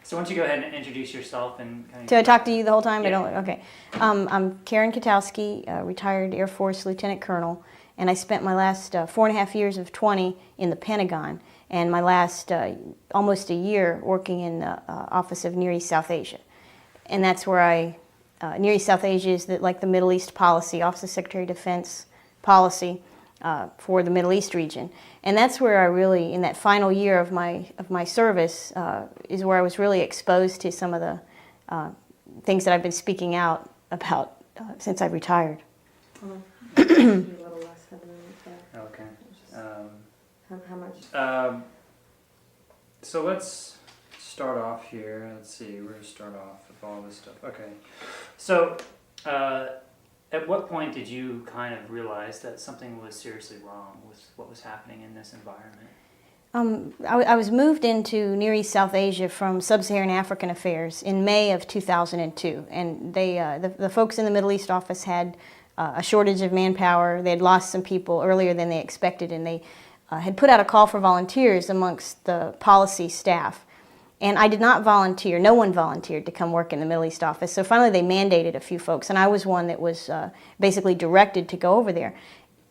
So why don't you go ahead and introduce yourself and kind of... Do I talk to you the whole time? Yeah. I don't. Okay. I'm Karen Kwiatkowski, retired Air Force Lieutenant Colonel, and I spent my last 4.5 years of 20 in the Pentagon, and my last almost a year working in the Office of Near East South Asia. And that's where Near East South Asia is like the Middle East policy, Office of Secretary of Defense policy for the Middle East region. And that's where I really, in that final year of my service, is where I was really exposed to some of the things that I've been speaking out about since I've retired. Okay. How much? So let's start off here. Let's see, we're going to start off with all this stuff. Okay. So, at what point did you kind of realize that something was seriously wrong with what was happening in this environment? I was moved into Near East South Asia from Sub-Saharan African Affairs in May of 2002, and the folks in the Middle East office had a shortage of manpower. They had lost some people earlier than they expected, and they had put out a call for volunteers amongst the policy staff. And I did not volunteer. No one volunteered to come work in the Middle East office. So finally they mandated a few folks, and I was one that was basically directed to go over there.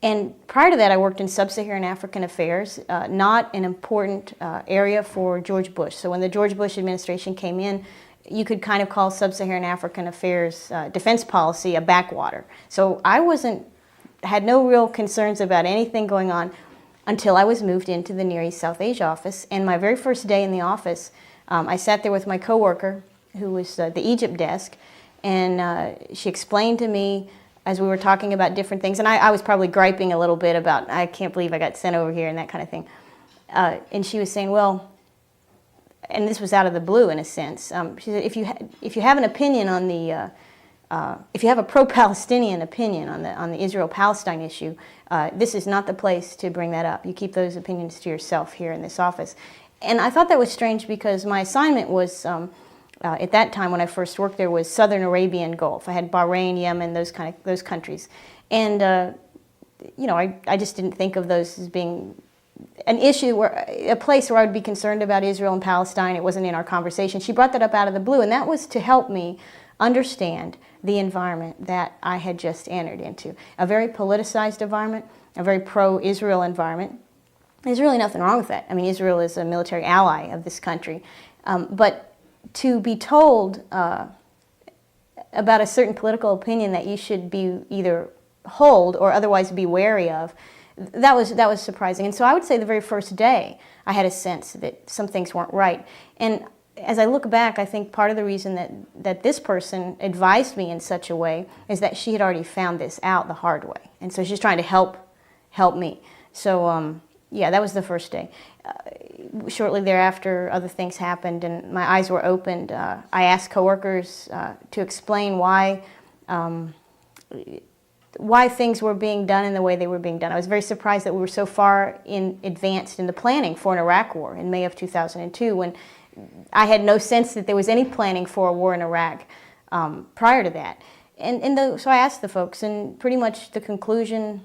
And prior to that, I worked in Sub-Saharan African Affairs, not an important area for George Bush. So when the George Bush administration came in, you could kind of call Sub-Saharan African Affairs defense policy a backwater. So I had no real concerns about anything going on until I was moved into the Near East South Asia office. And my very first day in the office, I sat there with my coworker, who was the Egypt desk, and she explained to me as we were talking about different things, and I was probably griping a little bit about, I can't believe I got sent over here and that kind of thing. And she was saying, well, and this was out of the blue in a sense, she said, if you have an opinion on the, if you have a pro-Palestinian opinion on the Israel-Palestine issue, this is not the place to bring that up. You keep those opinions to yourself here in this office. And I thought that was strange because my assignment was, at that time when I first worked there, was Southern Arabian Gulf. I had Bahrain, Yemen, those countries. And, you know, I just didn't think of those as being an issue, a place where I would be concerned about Israel and Palestine. It wasn't in our conversation. She brought that up out of the blue, and that was to help me understand the environment that I had just entered into. A very politicized environment, a very pro-Israel environment. There's really nothing wrong with that. I mean, Israel is a military ally of this country. But to be told about a certain political opinion that you should be either hold or otherwise be wary of, that was surprising. And so I would say the very first day I had a sense that some things weren't right. And as I look back, I think part of the reason that this person advised me in such a way is that she had already found this out the hard way. And so she's trying to help me. So yeah, that was the first day. Shortly thereafter, other things happened, and my eyes were opened. I asked coworkers to explain why things were being done in the way they were being done. I was very surprised that we were so far advanced in the planning for an Iraq war in May of 2002, when I had no sense that there was any planning for a war in Iraq prior to that. So I asked the folks, and pretty much the conclusion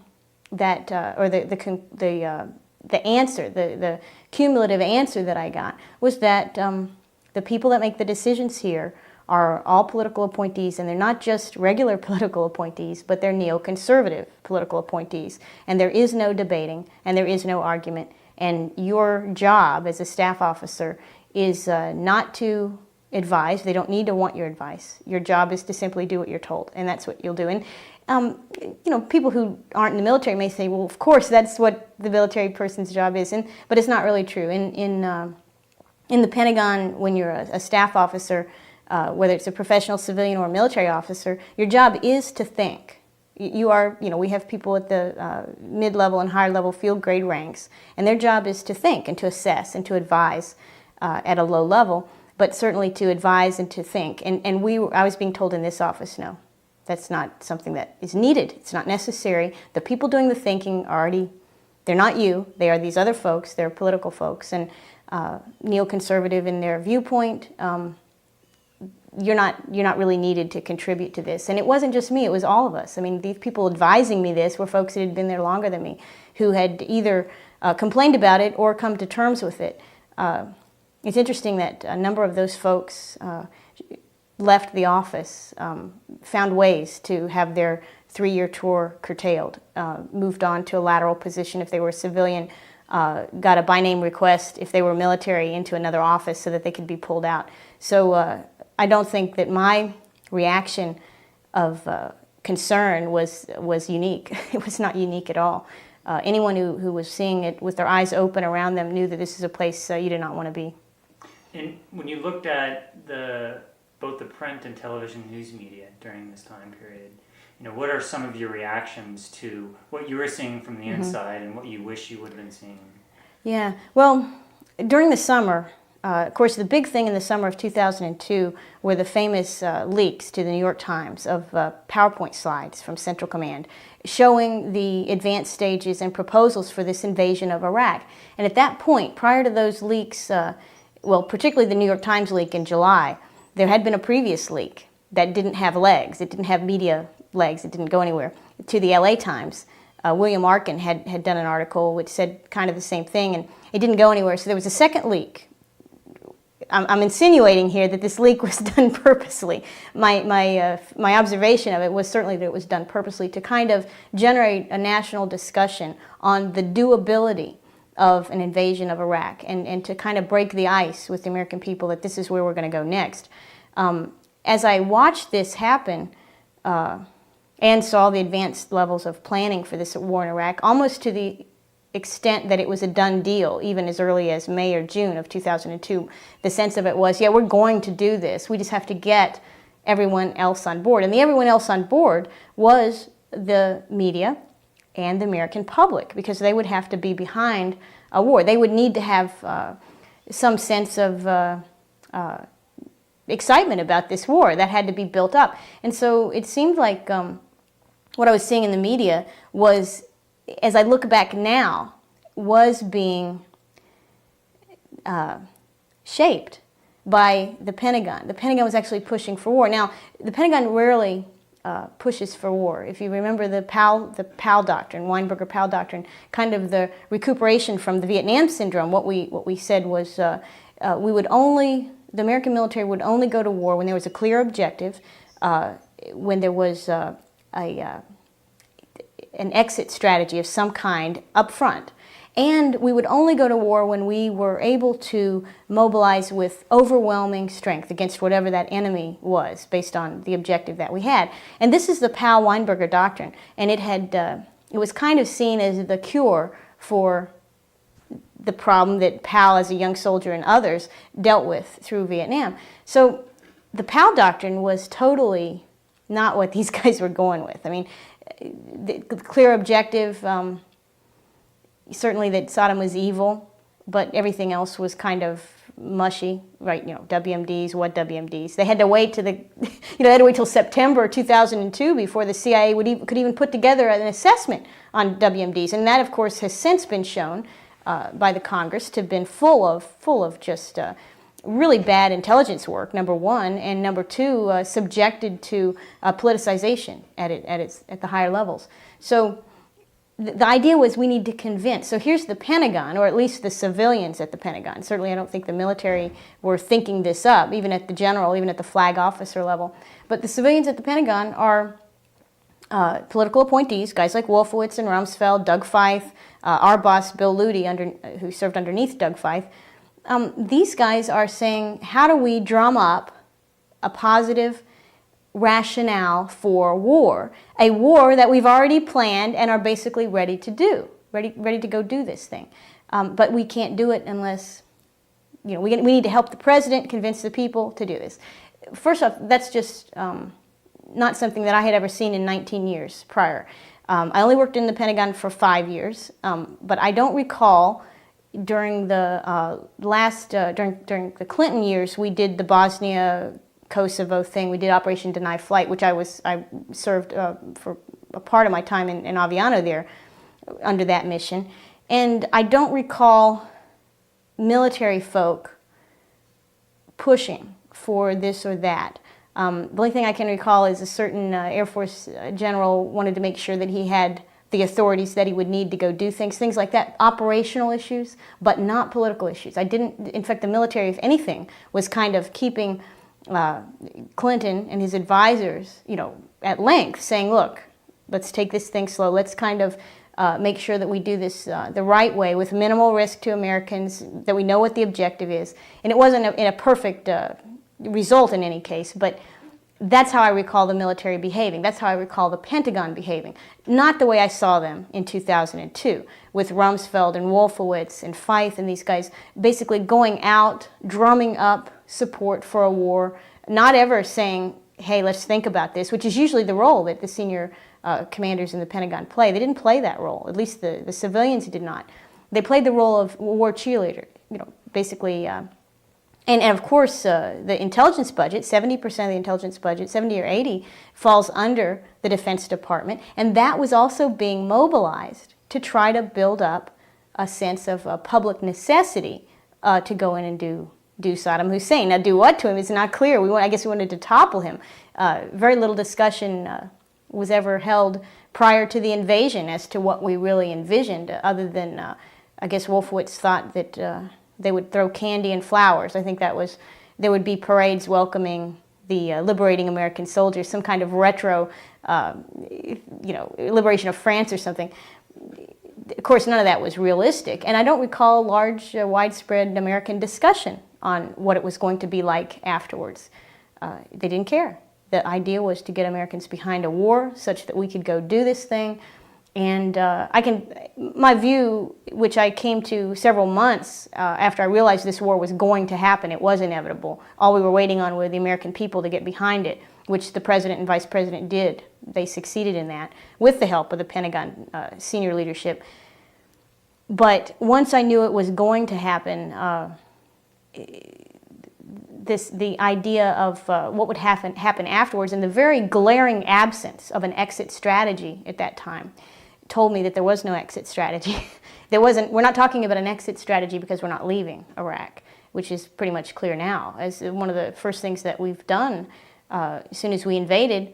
that, or the answer, the cumulative answer that I got was that the people that make the decisions here are all political appointees, and they're not just regular political appointees, but they're neoconservative political appointees. And there is no debating, and there is no argument. And your job as a staff officer is not to advise. They don't need to want your advice. Your job is to simply do what you're told, and that's what you'll do. And you know, people who aren't in the military may say, well, of course, that's what the military person's job is, but it's not really true. In the Pentagon, when you're a staff officer, whether it's a professional civilian or a military officer, your job is to think. You know, we have people at the mid-level and higher-level field grade ranks, and their job is to think and to assess and to advise at a low level, but certainly to advise and to think. And I was being told in this office, no. That's not something that is needed. It's not necessary. The people doing the thinking are already, they're not you. They are these other folks. They're political folks. And neoconservative in their viewpoint, you're not really needed to contribute to this. And it wasn't just me. It was all of us. I mean, these people advising me this were folks that had been there longer than me, who had either complained about it or come to terms with it. it's interesting that a number of those folks left the office, found ways to have their 3-year tour curtailed, moved on to a lateral position if they were a civilian, got a by-name request if they were military into another office so that they could be pulled out. So I don't think that my reaction of concern was unique. It was not unique at all. Anyone who was seeing it with their eyes open around them knew that this is a place you did not want to be. And when you looked at both the print and television news media during this time period, what are some of your reactions to what you were seeing from the inside and what you wish you would have been seeing? Yeah, well, during the summer, of course, the big thing in the summer of 2002 were the famous leaks to the New York Times of PowerPoint slides from Central Command showing the advanced stages and proposals for this invasion of Iraq. And at that point, prior to those leaks, well, particularly the New York Times leak in July, there had been a previous leak that didn't have legs. It didn't have media legs. It didn't go anywhere. To the LA Times, William Arkin had done an article which said kind of the same thing, and it didn't go anywhere. So there was a second leak. I'm insinuating here that this leak was done purposely. My observation of it was certainly that it was done purposely to kind of generate a national discussion on the doability of an invasion of Iraq and to kind of break the ice with the American people that this is where we're going to go next. As I watched this happen and saw the advanced levels of planning for this war in Iraq, almost to the extent that it was a done deal, even as early as May or June of 2002, the sense of it was, yeah, we're going to do this. We just have to get everyone else on board. And the everyone else on board was the media and the American public, because they would have to be behind a war. They would need to have some sense of excitement about this war that had to be built up. And so it seemed like what I was seeing in the media was, as I look back now, was being shaped by the Pentagon. The Pentagon was actually pushing for war. Now, the Pentagon rarely pushes for war. If you remember the Powell doctrine, Weinberger-Powell doctrine, kind of the recuperation from the Vietnam syndrome, what we said was the American military would only go to war when there was a clear objective, when there was an exit strategy of some kind up front. And we would only go to war when we were able to mobilize with overwhelming strength against whatever that enemy was, based on the objective that we had. And this is the Powell-Weinberger doctrine. And it was kind of seen as the cure for the problem that Powell, as a young soldier, and others dealt with through Vietnam. So the Powell doctrine was totally not what these guys were going with. I mean, the clear objective, certainly that Saddam was evil, but everything else was kind of mushy, right? WMDs, what WMDs? They had to wait to they had to wait till September 2002 before the CIA could even put together an assessment on WMDs, and that, of course, has since been shown by the Congress to have been full of just really bad intelligence work, number one, and number two, subjected to politicization at the higher levels. So the idea was we need to convince. So here's the Pentagon, or at least the civilians at the Pentagon. Certainly I don't think the military were thinking this up, even at the general, even at the flag officer level. But the civilians at the Pentagon are political appointees, guys like Wolfowitz and Rumsfeld, Doug Feith, our boss Bill Luty, who served underneath Doug Feith. These guys are saying, how do we drum up a positive rationale for war, a war that we've already planned and are basically ready to do, ready to go do this thing. But we can't do it unless, we need to help the president convince the people to do this. First off, that's just not something that I had ever seen in 19 years prior. I only worked in the Pentagon for 5 years, but I don't recall during the during the Clinton years, we did the Bosnia Kosovo thing. We did Operation Deny Flight, which I served for a part of my time in Aviano there under that mission. And I don't recall military folk pushing for this or that. The only thing I can recall is a certain Air Force general wanted to make sure that he had the authorities that he would need to go do things like that, operational issues, but not political issues. In fact, the military, if anything, was kind of keeping Clinton and his advisors, at length, saying, look, let's take this thing slow. Let's kind of make sure that we do this the right way with minimal risk to Americans, that we know what the objective is. And it wasn't in a perfect result in any case, but that's how I recall the military behaving. That's how I recall the Pentagon behaving. Not the way I saw them in 2002 with Rumsfeld and Wolfowitz and Feith and these guys basically going out, drumming up support for a war, not ever saying, hey, let's think about this, which is usually the role that the senior commanders in the Pentagon play. They didn't play that role, at least the civilians did not. They played the role of war cheerleader, basically. And of course, the intelligence budget, 70% of the intelligence budget, 70 or 80, falls under the Defense Department. And that was also being mobilized to try to build up a sense of public necessity to go in and do Saddam Hussein. Now, do what to him is not clear. I guess we wanted to topple him. Very little discussion was ever held prior to the invasion as to what we really envisioned, other than, I guess Wolfowitz thought that they would throw candy and flowers. I think there would be parades welcoming the liberating American soldiers, some kind of retro, liberation of France or something. Of course, none of that was realistic, and I don't recall large, widespread American discussion on what it was going to be like afterwards. They didn't care. The idea was to get Americans behind a war such that we could go do this thing. And my view, which I came to several months after I realized this war was going to happen, it was inevitable. All we were waiting on were the American people to get behind it, which the president and vice president did. They succeeded in that with the help of the Pentagon senior leadership. But once I knew it was going to happen, the idea of what would happen afterwards, and the very glaring absence of an exit strategy at that time, told me that there was no exit strategy. We're not talking about an exit strategy because we're not leaving Iraq, which is pretty much clear now. As one of the first things that we've done as soon as we invaded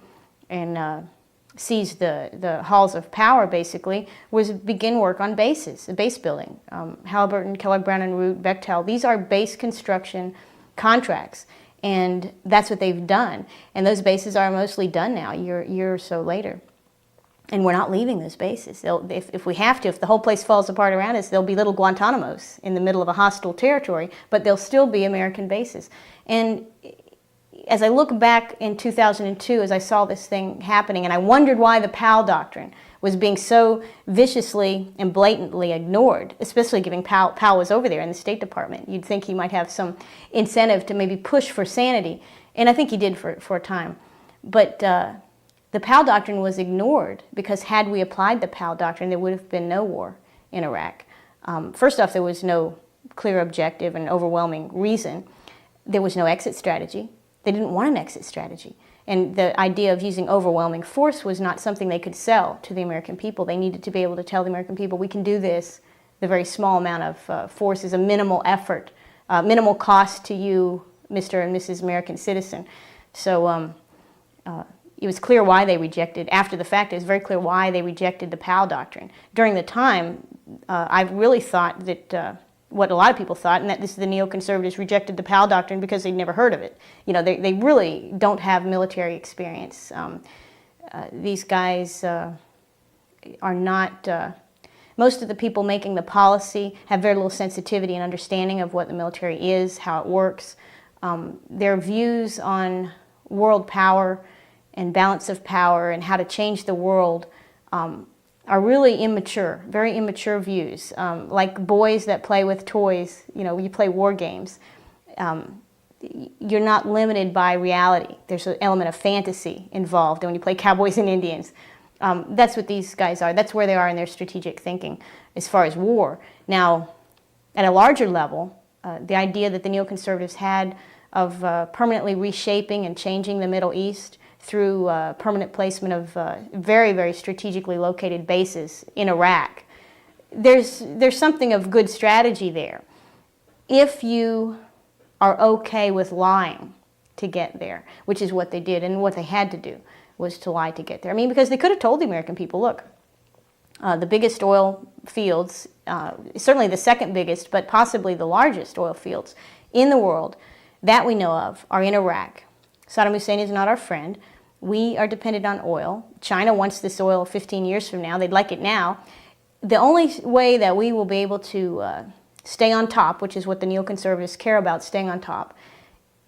and seized the halls of power, basically, was begin work on bases, base building. Halliburton, Kellogg Brown and Root, Bechtel, these are base construction contracts, and that's what they've done. And those bases are mostly done now, a year or so later. And we're not leaving those bases. If we have to, if the whole place falls apart around us, there'll be little Guantanamos in the middle of a hostile territory, but they'll still be American bases. And as I look back in 2002, as I saw this thing happening, and I wondered why the Powell Doctrine was being so viciously and blatantly ignored, especially given Powell was over there in the State Department. You'd think he might have some incentive to maybe push for sanity, and I think he did for a time. But the Powell Doctrine was ignored because had we applied the Powell Doctrine, there would have been no war in Iraq. First off, there was no clear objective and overwhelming reason. There was no exit strategy. They didn't want an exit strategy. And the idea of using overwhelming force was not something they could sell to the American people. They needed to be able to tell the American people, we can do this. The very small amount of force is a minimal effort, minimal cost to you, Mr. and Mrs. American citizen. So it was clear why they rejected, after the fact, it was very clear why they rejected the Powell Doctrine. During the time, I really thought that what a lot of people thought, and that the neoconservatives rejected the Powell Doctrine because they'd never heard of it. They really don't have military experience. These guys are not, most of the people making the policy have very little sensitivity and understanding of what the military is, how it works. Their views on world power and balance of power and how to change the world are really immature, very immature views. Like boys that play with toys, you play war games. You're not limited by reality. There's an element of fantasy involved when you play cowboys and Indians. That's what these guys are. That's where they are in their strategic thinking as far as war. Now, at a larger level, the idea that the neoconservatives had of permanently reshaping and changing the Middle East through permanent placement of very, very strategically located bases in Iraq. There's something of good strategy there. If you are okay with lying to get there, which is what they did and what they had to do was to lie to get there. I mean, because they could have told the American people, look, the biggest oil fields, certainly the second biggest, but possibly the largest oil fields in the world that we know of are in Iraq. Saddam Hussein is not our friend. We are dependent on oil. China wants this oil 15 years from now. They'd like it now. The only way that we will be able to stay on top, which is what the neoconservatives care about, staying on top,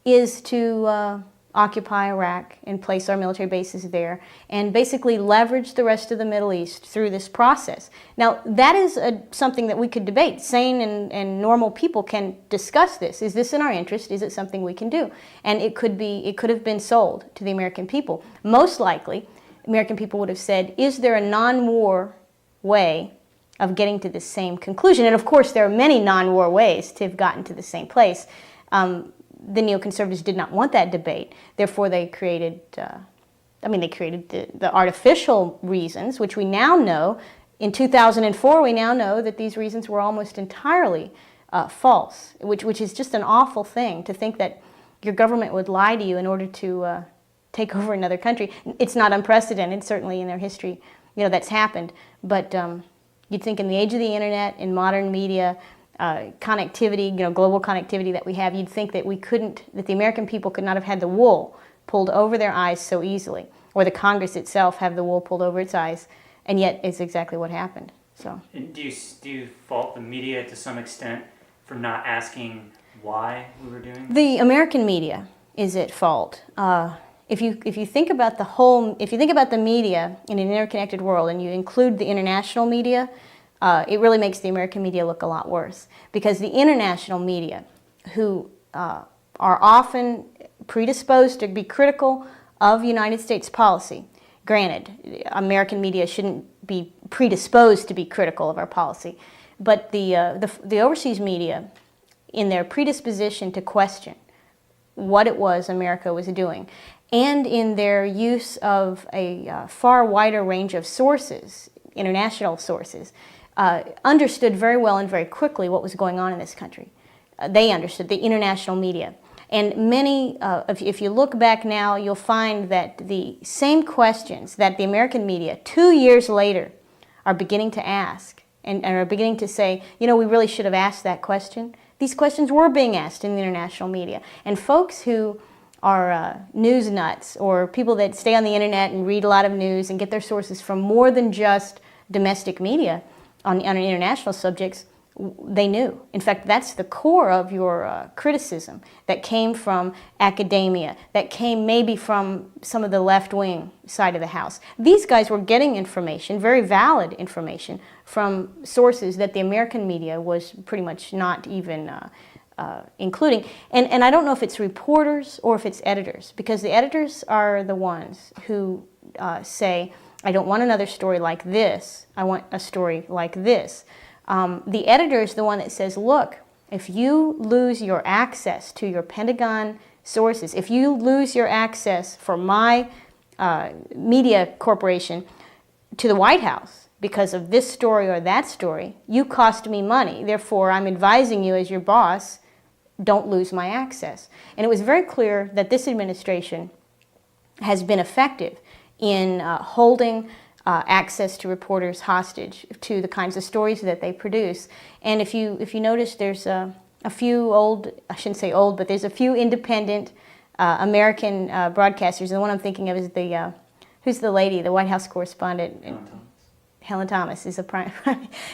is to occupy Iraq and place our military bases there and basically leverage the rest of the Middle East through this process. Now, that is something that we could debate. Sane and normal people can discuss this. Is this in our interest? Is it something we can do? And it could have been sold to the American people. Most likely, American people would have said, is there a non-war way of getting to the same conclusion? And of course, there are many non-war ways to have gotten to the same place. The neoconservatives did not want that debate. Therefore, they created, the artificial reasons, which we now know. In 2004, we now know that these reasons were almost entirely false, which is just an awful thing to think that your government would lie to you in order to take over another country. It's not unprecedented, certainly in their history, that's happened. But you'd think in the age of the internet, in modern media, connectivity, global connectivity that we have, you'd think that that the American people could not have had the wool pulled over their eyes so easily, or the Congress itself have the wool pulled over its eyes, and yet it's exactly what happened. So, and do you fault the media to some extent for not asking why we were doing this? The American media is at fault. If you think about the media in an interconnected world, and you include the international media, it really makes the American media look a lot worse, because the international media, who are often predisposed to be critical of United States policy. Granted, American media shouldn't be predisposed to be critical of our policy, but the overseas media, in their predisposition to question what it was America was doing, and in their use of a far wider range of sources, international sources, understood very well and very quickly what was going on in this country. They understood, the international media. And many, if you look back now, you'll find that the same questions that the American media 2 years later are beginning to ask and are beginning to say, we really should have asked that question. These questions were being asked in the international media. And folks who are news nuts, or people that stay on the internet and read a lot of news and get their sources from more than just domestic media on international subjects, they knew. In fact, that's the core of your criticism that came from academia, that came maybe from some of the left-wing side of the house. These guys were getting information, very valid information, from sources that the American media was pretty much not even including. And I don't know if it's reporters or if it's editors, because the editors are the ones who say, I don't want another story like this, I want a story like this. The editor is the one that says, look, if you lose your access to your Pentagon sources, if you lose your access for my media corporation to the White House because of this story or that story, you cost me money. Therefore, I'm advising you as your boss, don't lose my access. And it was very clear that this administration has been effective in holding access to reporters hostage to the kinds of stories that they produce. And if you notice, there's a few I shouldn't say old, but there's a few independent American broadcasters. And the one I'm thinking of is who's the lady, the White House correspondent? Helen Thomas is a prime.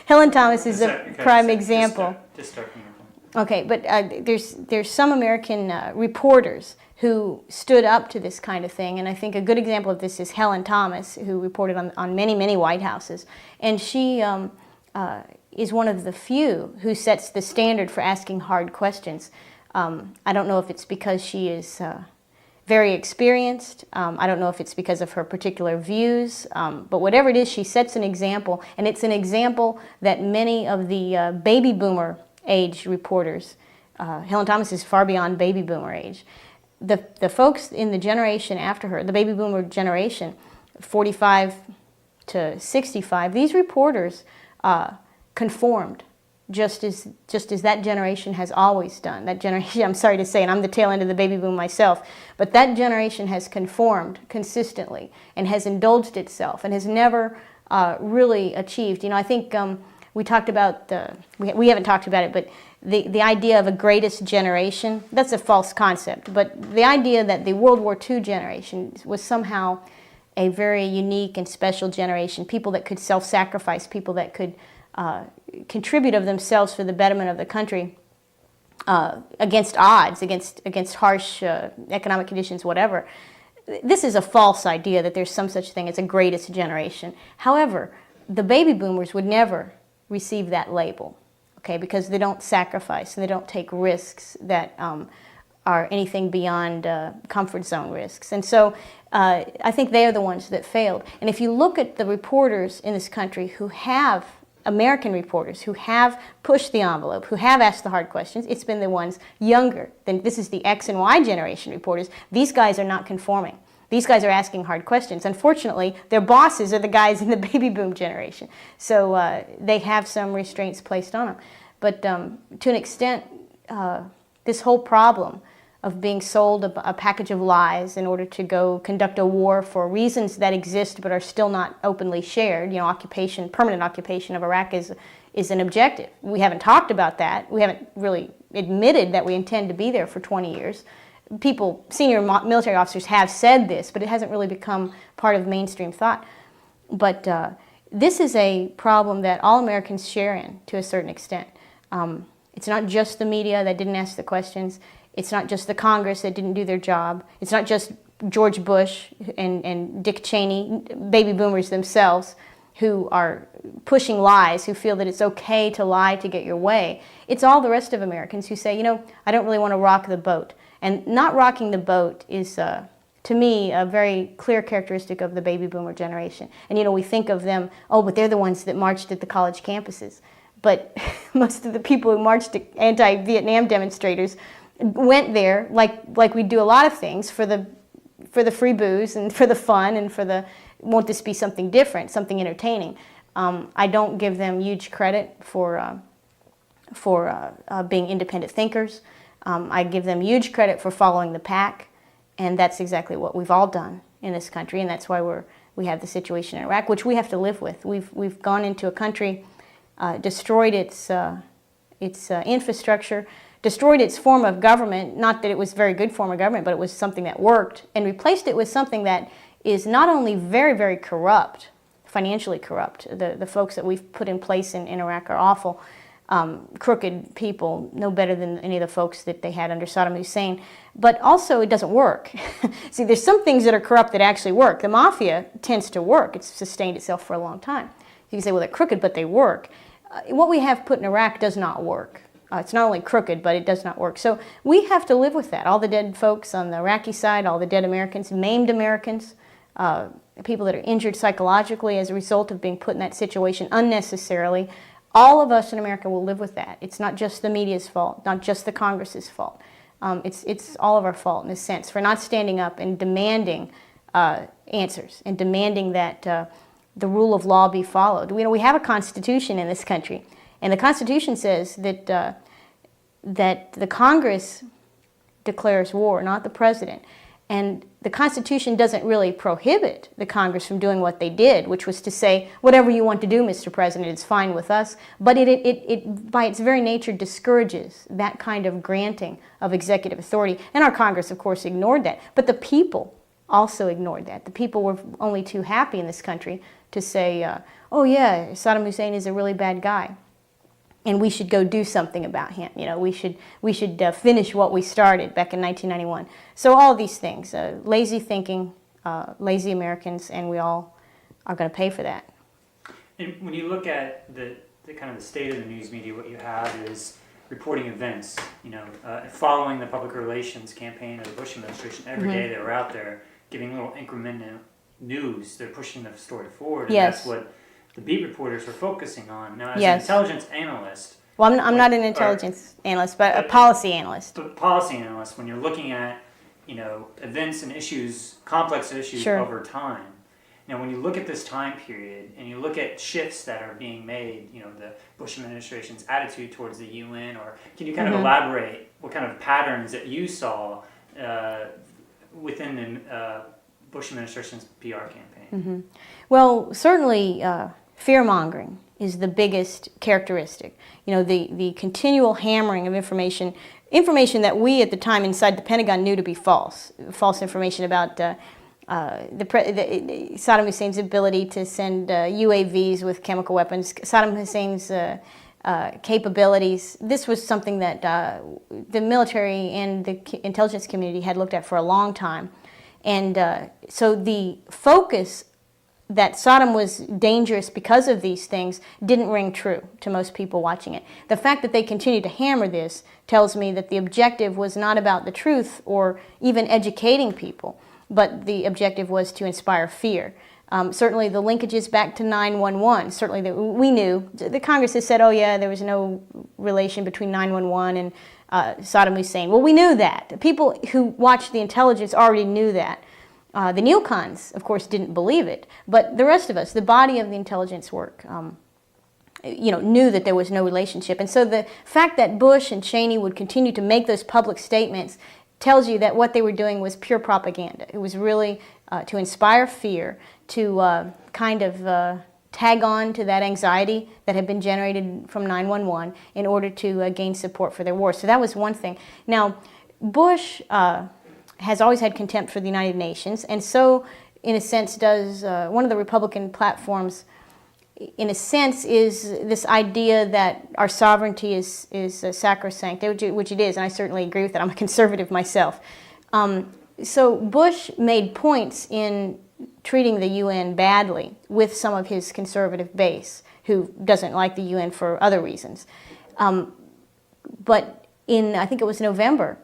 Helen Thomas is a prime example. Just start from your point. Okay, but there's some American reporters who stood up to this kind of thing, and I think a good example of this is Helen Thomas, who reported on many, many White Houses, and she is one of the few who sets the standard for asking hard questions. I don't know if it's because she is very experienced. I don't know if it's because of her particular views, but whatever it is, she sets an example, and it's an example that many of the baby boomer age reporters, Helen Thomas is far beyond baby boomer age. The folks in the generation after her, the baby boomer generation, 45 to 65, these reporters conformed just as that generation has always done. That generation, I'm sorry to say, and I'm the tail end of the baby boom myself, but that generation has conformed consistently and has indulged itself and has never really achieved. I think we talked about, we haven't talked about it, but the idea of a greatest generation, that's a false concept. But the idea that the World War II generation was somehow a very unique and special generation, people that could self-sacrifice, people that could contribute of themselves for the betterment of the country against odds, against harsh economic conditions, whatever. This is a false idea that there's some such thing as a greatest generation. However, the baby boomers would never receive that label, okay, because they don't sacrifice and they don't take risks that are anything beyond comfort zone risks. And so I think they are the ones that failed. And if you look at the reporters in this country who have, American reporters who have pushed the envelope, who have asked the hard questions, it's been the ones younger. This is the X and Y generation reporters. These guys are not conforming. These guys are asking hard questions. Unfortunately, their bosses are the guys in the baby boom generation. So they have some restraints placed on them. But to an extent, this whole problem of being sold a package of lies in order to go conduct a war for reasons that exist but are still not openly shared. Permanent occupation of Iraq is an objective. We haven't talked about that. We haven't really admitted that we intend to be there for 20 years. Senior military officers have said this, but it hasn't really become part of mainstream thought. But this is a problem that all Americans share in to a certain extent. It's not just the media that didn't ask the questions. It's not just the Congress that didn't do their job. It's not just George Bush and Dick Cheney, baby boomers themselves, who are pushing lies, who feel that it's okay to lie to get your way. It's all the rest of Americans who say, I don't really want to rock the boat. And not rocking the boat is, to me, a very clear characteristic of the baby boomer generation. And, we think of them, but they're the ones that marched at the college campuses. But most of the people who marched to anti-Vietnam demonstrators went there, like we do a lot of things, for the free booze and for the fun and won't this be something different, something entertaining. I don't give them huge credit for being independent thinkers. I give them huge credit for following the pack, and that's exactly what we've all done in this country, and that's why we have the situation in Iraq, which we have to live with. We've gone into a country, destroyed its infrastructure, destroyed its form of government, not that it was a very good form of government, but it was something that worked, and replaced it with something that is not only very, very corrupt, financially corrupt. The folks that we've put in place in Iraq are awful, crooked people, no better than any of the folks that they had under Saddam Hussein. But also it doesn't work. See, there's some things that are corrupt that actually work. The mafia tends to work. It's sustained itself for a long time. You can say, well, they're crooked, but they work. What we have put in Iraq does not work. It's not only crooked, but it does not work. So we have to live with that. All the dead folks on the Iraqi side, all the dead Americans, maimed Americans, people that are injured psychologically as a result of being put in that situation unnecessarily. All of us in America will live with that. It's not just the media's fault, not just the Congress's fault. It's all of our fault in a sense for not standing up and demanding answers and demanding that the rule of law be followed. We have a constitution in this country, and the Constitution says that that the Congress declares war, not the president. And the Constitution doesn't really prohibit the Congress from doing what they did, which was to say, whatever you want to do, Mr. President, it's fine with us. But it by its very nature, discourages that kind of granting of executive authority. And our Congress, of course, ignored that. But the people also ignored that. The people were only too happy in this country to say, oh yeah, Saddam Hussein is a really bad guy, and we should go do something about him. We should finish what we started back in 1991. So all these things, lazy thinking, lazy Americans, and we all are going to pay for that. And when you look at the kind of the state of the news media, what you have is reporting events. Following the public relations campaign of the Bush administration, every day they were out there giving little incremental news. They're pushing the story forward, and that's what the beat reporters are focusing on. Now, as an intelligence analyst... Well, I'm not an intelligence analyst, but a policy analyst. But policy analyst, when you're looking at, events and issues, complex issues over time. Now, when you look at this time period, and you look at shifts that are being made, the Bush administration's attitude towards the UN, or can you kind of elaborate what kind of patterns that you saw within Bush administration's PR campaign? Well, certainly fear-mongering is the biggest characteristic. You know, the continual hammering of information that we at the time inside the Pentagon knew to be false information about Saddam Hussein's ability to send UAVs with chemical weapons, Saddam Hussein's capabilities. This was something that the military and the intelligence community had looked at for a long time. And so the focus that Saddam was dangerous because of these things didn't ring true to most people watching it. The fact that they continued to hammer this tells me that the objective was not about the truth or even educating people, but the objective was to inspire fear. Certainly the linkages back to 9/11, certainly we knew. The Congress has said, oh yeah, there was no relation between 9/11 and Saddam Hussein. Well, we knew that. People who watched the intelligence already knew that. The neocons, of course, didn't believe it, but the rest of us, the body of the intelligence work, knew that there was no relationship. And so the fact that Bush and Cheney would continue to make those public statements tells you that what they were doing was pure propaganda. It was really to inspire fear, to tag on to that anxiety that had been generated from 9/11 in order to gain support for their war. So that was one thing. Now, Bush has always had contempt for the United Nations, and so, in a sense, does one of the Republican platforms, in a sense, is this idea that our sovereignty is sacrosanct, which it is, and I certainly agree with that. I'm a conservative myself. So Bush made points in treating the UN badly with some of his conservative base, who doesn't like the UN for other reasons. But in, I think it was November,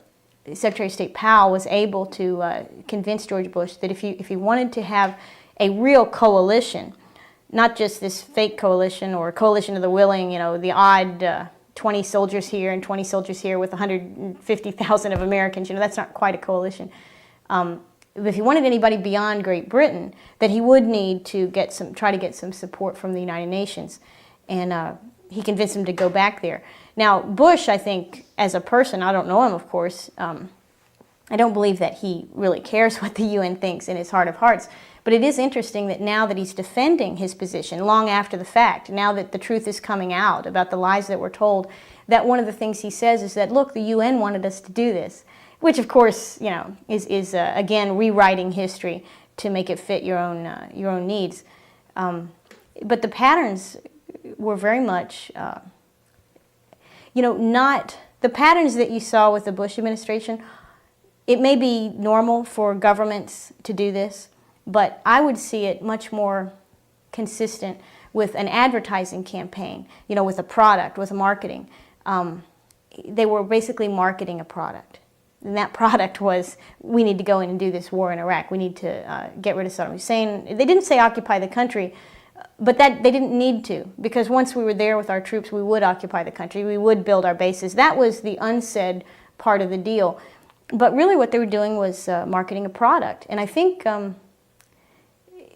Secretary of State Powell was able to convince George Bush that if he wanted to have a real coalition, not just this fake coalition or coalition of the willing, the odd 20 soldiers here and 20 soldiers here with 150,000 of Americans, that's not quite a coalition. If he wanted anybody beyond Great Britain, that he would need to try to get some support from the United Nations. And he convinced him to go back there. Now, Bush, I think, as a person, I don't know him, of course, I don't believe that he really cares what the UN thinks in his heart of hearts. But it is interesting that now that he's defending his position, long after the fact, now that the truth is coming out about the lies that were told, that one of the things he says is that, look, the UN wanted us to do this, which, of course, is again, rewriting history to make it fit your own needs. But the patterns were very much... not the patterns that you saw with the Bush administration. It may be normal for governments to do this, but I would see it much more consistent with an advertising campaign, with a product, with marketing. They were basically marketing a product. And that product was, we need to go in and do this war in Iraq. We need to get rid of Saddam Hussein. They didn't say occupy the country, but that they didn't need to, because once we were there with our troops, we would occupy the country, we would build our bases. That was the unsaid part of the deal. But really what they were doing was marketing a product. And I think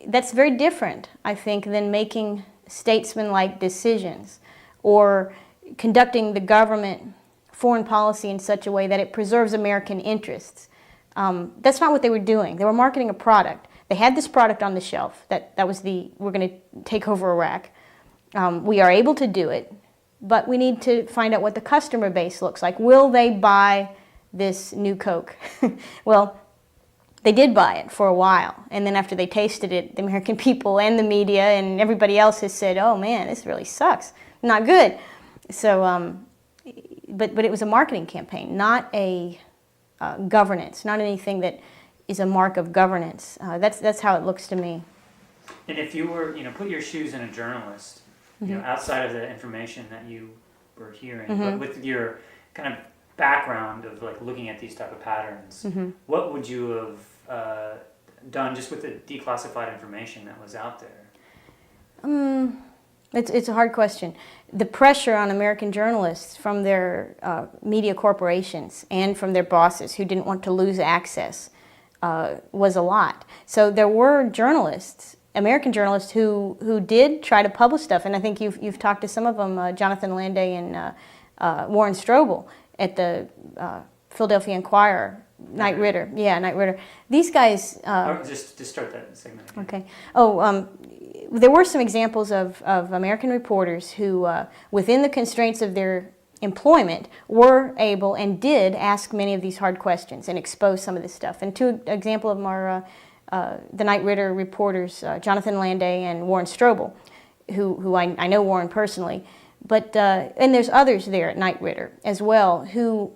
that's very different, I think, than making statesman-like decisions or conducting the government foreign policy in such a way that it preserves American interests. That's not what they were doing. They were marketing a product. They had this product on the shelf. That was we're going to take over Iraq. We are able to do it, but we need to find out what the customer base looks like. Will they buy this new Coke? Well, they did buy it for a while, and then after they tasted it, the American people and the media and everybody else has said, oh man, this really sucks. Not good. So, but it was a marketing campaign, not a governance, not anything that is a mark of governance. That's how it looks to me. And if you were, put your shoes in a journalist, outside of the information that you were hearing, but with your kind of background of like looking at these type of patterns, what would you have done just with the declassified information that was out there? It's a hard question. The pressure on American journalists from their media corporations and from their bosses who didn't want to lose access was a lot. So there were journalists, American journalists, who did try to publish stuff, and I think you've talked to some of them, Jonathan Landay and Warren Strobel at the Philadelphia Inquirer. Knight Ridder. Yeah, Knight Ridder. These guys... just start that segment again. Okay. There were some examples of American reporters who, within the constraints of their employment, were able and did ask many of these hard questions and expose some of this stuff. And two examples of them are the Knight Ridder reporters, Jonathan Landay and Warren Strobel, who I know Warren personally. But and there's others there at Knight Ridder as well who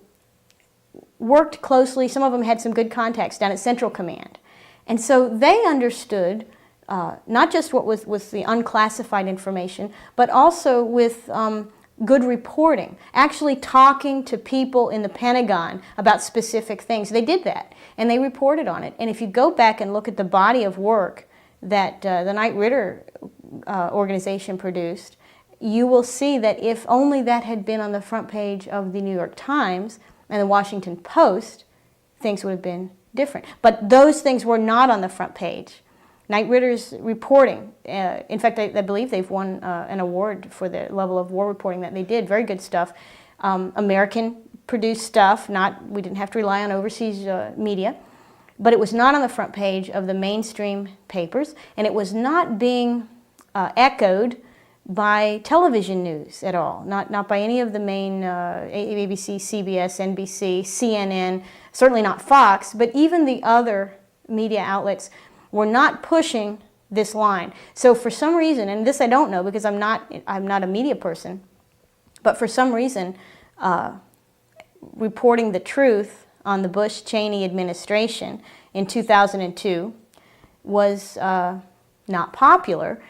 worked closely. Some of them had some good contacts down at Central Command. And so they understood not just what was the unclassified information, but also with good reporting, actually talking to people in the Pentagon about specific things. They did that, and they reported on it. And if you go back and look at the body of work that the Knight Ridder organization produced, you will see that if only that had been on the front page of the New York Times and the Washington Post, things would have been different. But those things were not on the front page. Knight Ridder's reporting, in fact, I believe they've won an award for the level of war reporting that they did. Very good stuff. American-produced stuff. We didn't have to rely on overseas media. But it was not on the front page of the mainstream papers, and it was not being echoed by television news at all, not by any of the main ABC, CBS, NBC, CNN, certainly not Fox, but even the other media outlets were not pushing this line. So for some reason, and this I don't know because I'm not a media person, but for some reason, reporting the truth on the Bush-Cheney administration in 2002 was not popular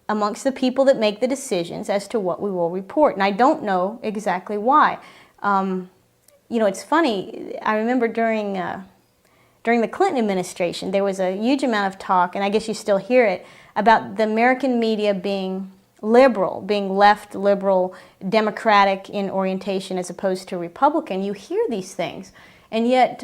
amongst the people that make the decisions as to what we will report. And I don't know exactly why. It's funny, I remember during the Clinton administration, there was a huge amount of talk, and I guess you still hear it, about the American media being liberal, being left liberal, democratic in orientation as opposed to Republican. You hear these things, and yet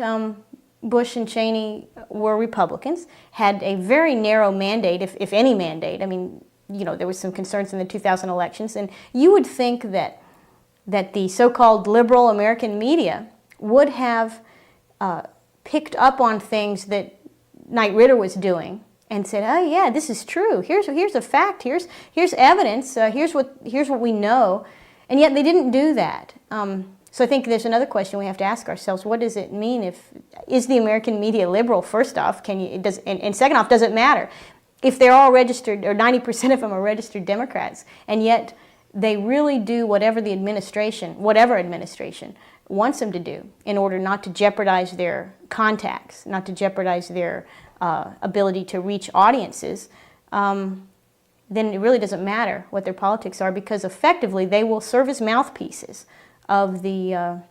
Bush and Cheney were Republicans, had a very narrow mandate, if any mandate. I mean, there was some concerns in the 2000 elections, and you would think that the so-called liberal American media would have picked up on things that Knight Ridder was doing and said, "Oh yeah, this is true. Here's a fact. Here's evidence. Here's what we know," and yet they didn't do that. So I think there's another question we have to ask ourselves: what does it mean? Is the American media liberal? First off, and second off, does it matter? If they're all registered, or 90% of them are registered Democrats, and yet they really do whatever administration wants them to do in order not to jeopardize their contacts, not to jeopardize their ability to reach audiences, then it really doesn't matter what their politics are, because effectively they will serve as mouthpieces of the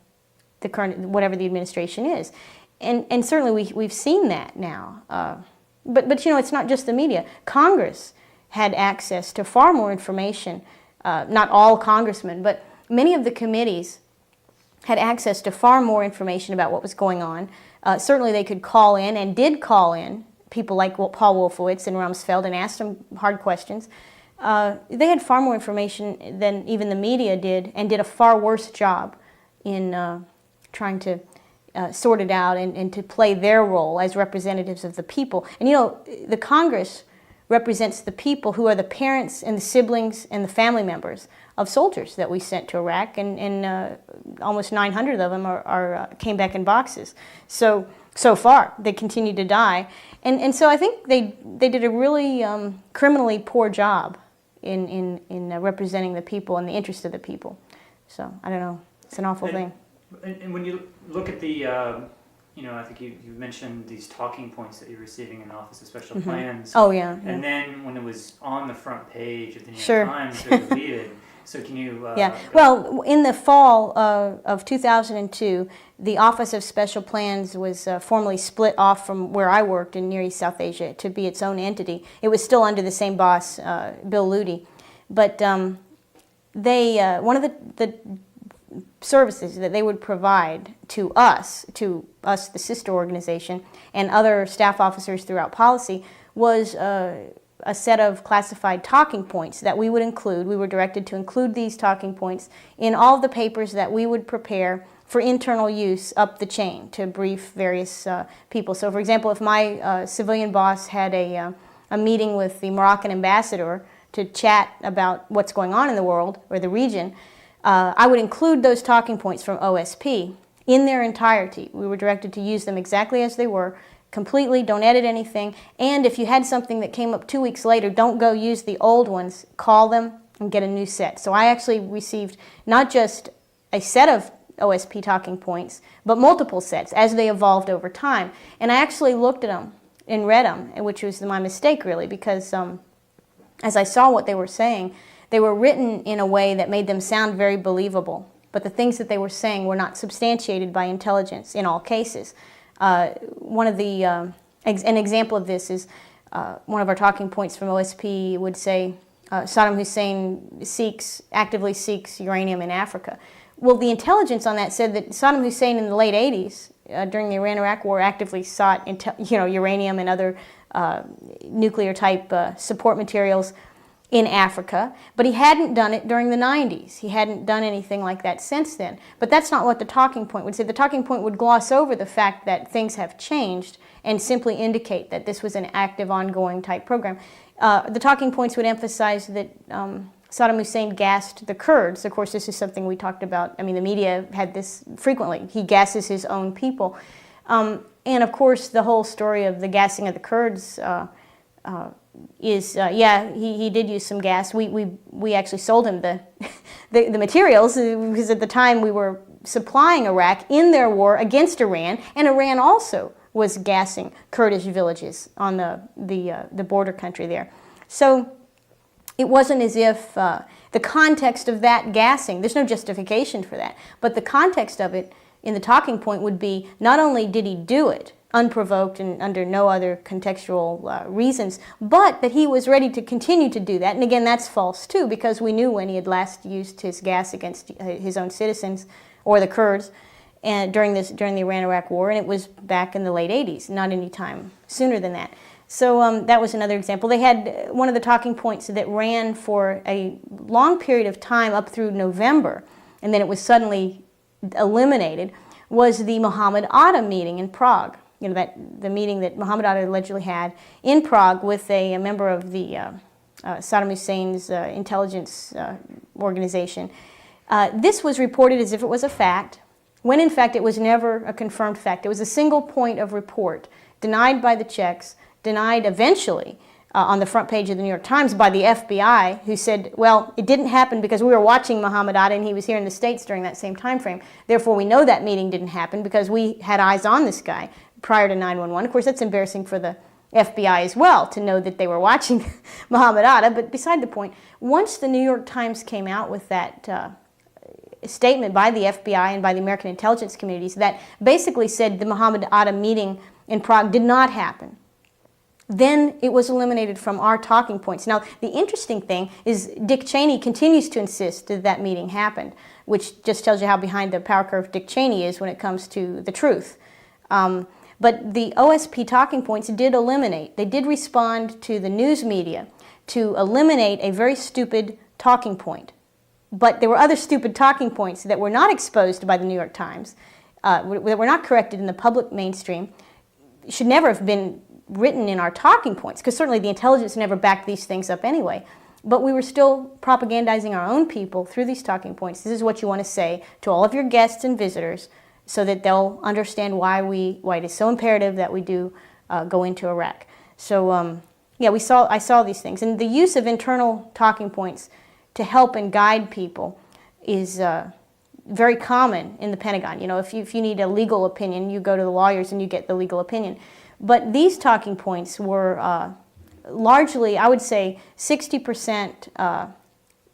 current, whatever the administration is. And certainly we've seen that now. But it's not just the media. Congress had access to far more information. Not all congressmen, but many of the committees had access to far more information about what was going on. Certainly they could call in, and did call in, people like Paul Wolfowitz and Rumsfeld, and ask them hard questions. They had far more information than even the media did, and did a far worse job in trying to sort it out and to play their role as representatives of the people. And the Congress represents the people who are the parents and the siblings and the family members of soldiers that we sent to Iraq, and almost 900 of them came back in boxes. So far, they continue to die. And so I think they did a really criminally poor job in representing the people and the interests of the people. So I don't know, it's an awful thing. And when you look at the, I think you mentioned these talking points that you're receiving in the Office of Special Plans. Oh, yeah. And then when it was on the front page of the New Sure. York Times, they're deleted. So can you... Well, in the fall of 2002, the Office of Special Plans was formally split off from where I worked in Near East South Asia to be its own entity. It was still under the same boss, Bill Ludi. But they one of the services that they would provide to us, the sister organization, and other staff officers throughout policy, was a set of classified talking points that we would include. We were directed to include these talking points in all of the papers that we would prepare for internal use up the chain to brief various people. So for example, if my civilian boss had a meeting with the Moroccan ambassador to chat about what's going on in the world or the region, I would include those talking points from OSP in their entirety. We were directed to use them exactly as they were, completely, don't edit anything, and if you had something that came up 2 weeks later, don't go use the old ones, call them and get a new set. So I actually received not just a set of OSP talking points, but multiple sets as they evolved over time. And I actually looked at them and read them, which was my mistake really, because as I saw what they were saying, they were written in a way that made them sound very believable, but the things that they were saying were not substantiated by intelligence in all cases. An example of this is one of our talking points from OSP would say Saddam Hussein actively seeks uranium in Africa. Well, the intelligence on that said that Saddam Hussein in the late 80s, during the Iran-Iraq War, actively sought uranium and other nuclear-type support materials in Africa, but he hadn't done it during the 90s. He hadn't done anything like that since then. But that's not what the talking point would say. The talking point would gloss over the fact that things have changed and simply indicate that this was an active, ongoing type program. The talking points would emphasize that Saddam Hussein gassed the Kurds. Of course, this is something we talked about. I mean, the media had this frequently. He gasses his own people. And of course, the whole story of the gassing of the Kurds he did use some gas. We actually sold him the materials because at the time we were supplying Iraq in their war against Iran, and Iran also was gassing Kurdish villages on the border country there. So it wasn't as if the context of that gassing, there's no justification for that, but the context of it in the talking point would be not only did he do it unprovoked and under no other contextual reasons, but that he was ready to continue to do that. And again, that's false too, because we knew when he had last used his gas against his own citizens or the Kurds and during the Iran-Iraq War, and it was back in the late 80s, not any time sooner than that. So that was another example. They had one of the talking points that ran for a long period of time up through November, and then it was suddenly eliminated, was the Mohammed Atta meeting in Prague. You know, the meeting that Mohammed Atta allegedly had in Prague with a member of the Saddam Hussein's intelligence organization. This was reported as if it was a fact, when in fact it was never a confirmed fact. It was a single point of report, denied by the Czechs, denied eventually on the front page of the New York Times by the FBI, who said, well, it didn't happen because we were watching Mohammed Atta and he was here in the States during that same time frame. Therefore, we know that meeting didn't happen because we had eyes on this guy prior to 9/11. Of course, that's embarrassing for the FBI as well to know that they were watching Mohammed Atta, but beside the point, once the New York Times came out with that statement by the FBI and by the American intelligence communities that basically said the Mohammed Atta meeting in Prague did not happen, then it was eliminated from our talking points. Now, the interesting thing is Dick Cheney continues to insist that that meeting happened, which just tells you how behind the power curve Dick Cheney is when it comes to the truth. But the OSP talking points did eliminate. They did respond to the news media to eliminate a very stupid talking point. But there were other stupid talking points that were not exposed by the New York Times, that were not corrected in the public mainstream, should never have been written in our talking points, because certainly the intelligence never backed these things up anyway. But we were still propagandizing our own people through these talking points. This is what you want to say to all of your guests and visitors so that they'll understand why it is so imperative that we do go into Iraq. So I saw these things. And the use of internal talking points to help and guide people is very common in the Pentagon. You know, if you need a legal opinion, you go to the lawyers and you get the legal opinion. But these talking points were largely, I would say, 60%